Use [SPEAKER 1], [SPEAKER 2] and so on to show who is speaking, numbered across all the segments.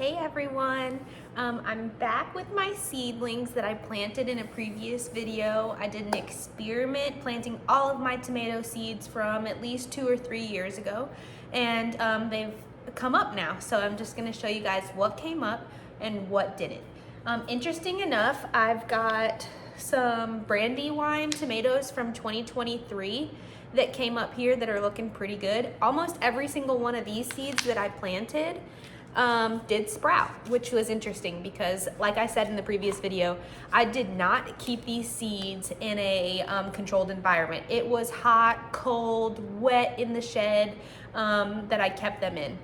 [SPEAKER 1] Hey everyone, I'm back with my seedlings that I planted in a previous video. I did an experiment planting all of my tomato seeds from at least 2 or 3 years ago, and they've come up now. So I'm just gonna show you guys what came up and what didn't. Interesting enough, I've got some Brandywine tomatoes from 2023 that came up here that are looking pretty good. Almost every single one of these seeds that I planted did sprout, which was interesting because, like I said in the previous video, I did not keep these seeds in a controlled environment. It was hot, cold, wet in the shed that I kept them in.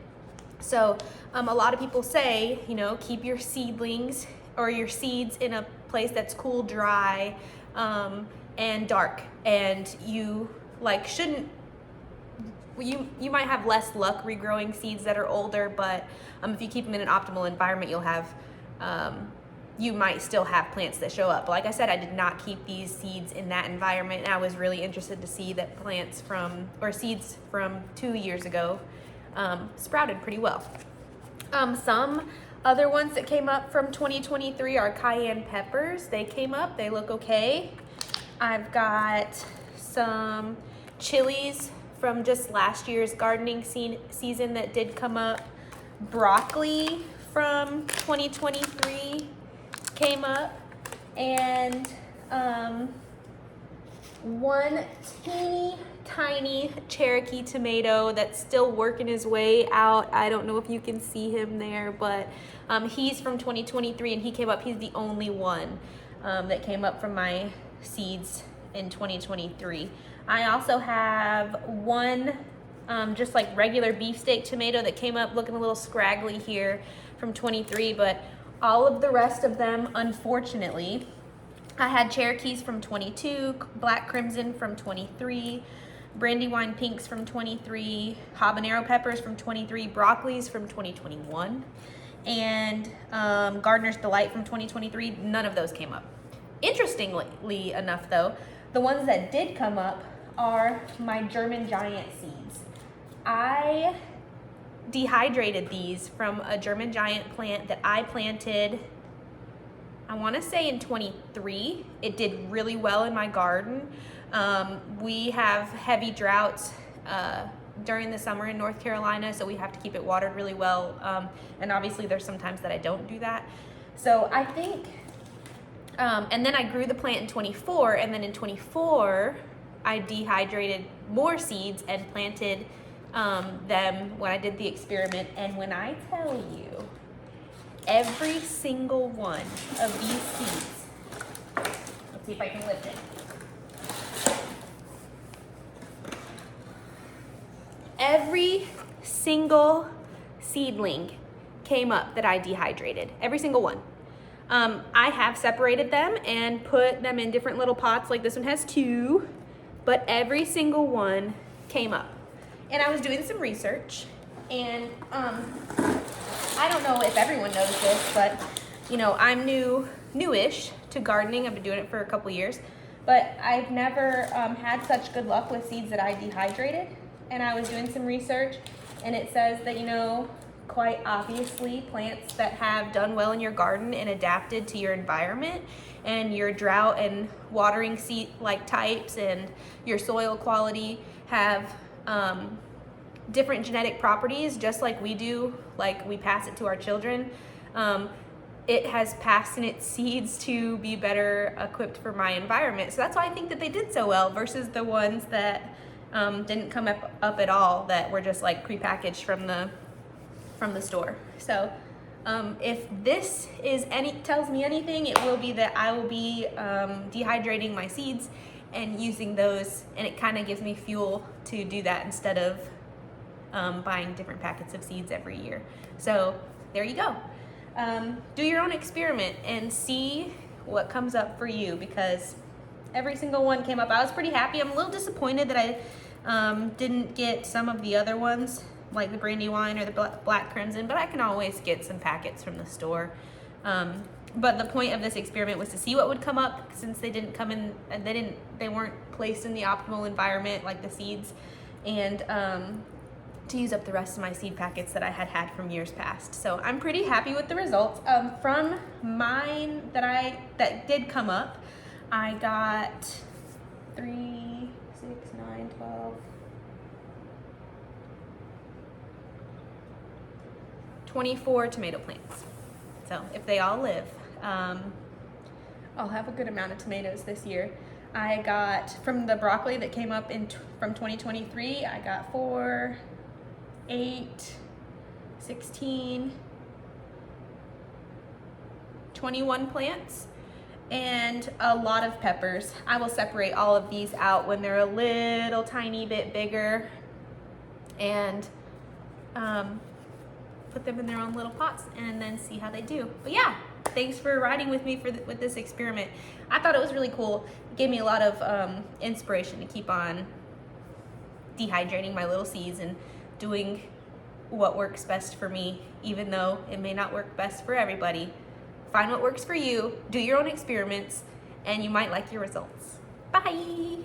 [SPEAKER 1] So a lot of people say, you know, keep your seedlings or your seeds in a place that's cool, dry, and dark, and you you might have less luck regrowing seeds that are older, but if you keep them in an optimal environment, you'll have you might still have plants that show up. But like I said, I did not keep these seeds in that environment, and I was really interested to see that seeds from 2 years ago sprouted pretty well. Some other ones that came up from 2023 are cayenne peppers. They came up, they look okay. I've got some chilies from just last year's gardening season that did come up. Broccoli from 2023 came up, and one teeny tiny Cherokee tomato that's still working his way out. I don't know if you can see him there, but he's from 2023 and he came up. He's the only one that came up from my seeds in 2023. I also have one just like regular beefsteak tomato that came up looking a little scraggly here from 23, but all of the rest of them, unfortunately, I had Cherokees from 22, Black Crimson from 23, Brandywine Pinks from 23, habanero peppers from 23, broccolis from 2021, and Gardener's Delight from 2023. None of those came up. Interestingly enough, though, the ones that did come up are my German giant seeds. I dehydrated these from a German giant plant that I planted, I want to say in 23. It did really well in my garden. We have heavy droughts during the summer in North Carolina, so we have to keep it watered really well. And obviously there's some times that I don't do that. So I think, and then I grew the plant in 24, and then in 24, I dehydrated more seeds and planted them when I did the experiment. And when I tell you, every single one of these seeds, let's see if I can lift it. Every single seedling came up that I dehydrated, every single one. I have separated them and put them in different little pots, like this one has 2, but every single one came up. And I was doing some research, and I don't know if everyone knows this, but you know, I'm newish to gardening. I've been doing it for a couple years, but I've never had such good luck with seeds that I dehydrated. And I was doing some research, and it says that, you know, quite obviously plants that have done well in your garden and adapted to your environment and your drought and watering types and your soil quality have different genetic properties, just like we do, like we pass it to our children. It has passed in its seeds to be better equipped for my environment. So that's why I think that they did so well versus the ones that didn't come up at all, that were just like prepackaged from the store. So if this tells me anything, it will be that I will be dehydrating my seeds and using those, and it kind of gives me fuel to do that instead of buying different packets of seeds every year. So there you go. Do your own experiment and see what comes up for you, because every single one came up. I was pretty happy. I'm a little disappointed that I didn't get some of the other ones, like the Brandywine or the Black Crimson, but I can always get some packets from the store. But the point of this experiment was to see what would come up, since they didn't come in, they weren't placed in the optimal environment like the seeds. And to use up the rest of my seed packets that I had from years past. So I'm pretty happy with the results. From mine that did come up, I got 3, 6, 9, 12, 24 tomato plants. So if they all live, I'll have a good amount of tomatoes this year. I got, from the broccoli that came up from 2023, I got 4, 8, 16, 21 plants, and a lot of peppers. I will separate all of these out when they're a little tiny bit bigger and put them in their own little pots and then see how they do. But yeah, thanks for riding with me with this experiment. I thought it was really cool. It gave me a lot of inspiration to keep on dehydrating my little seeds and doing what works best for me, even though it may not work best for everybody. Find what works for you, do your own experiments, and you might like your results. Bye.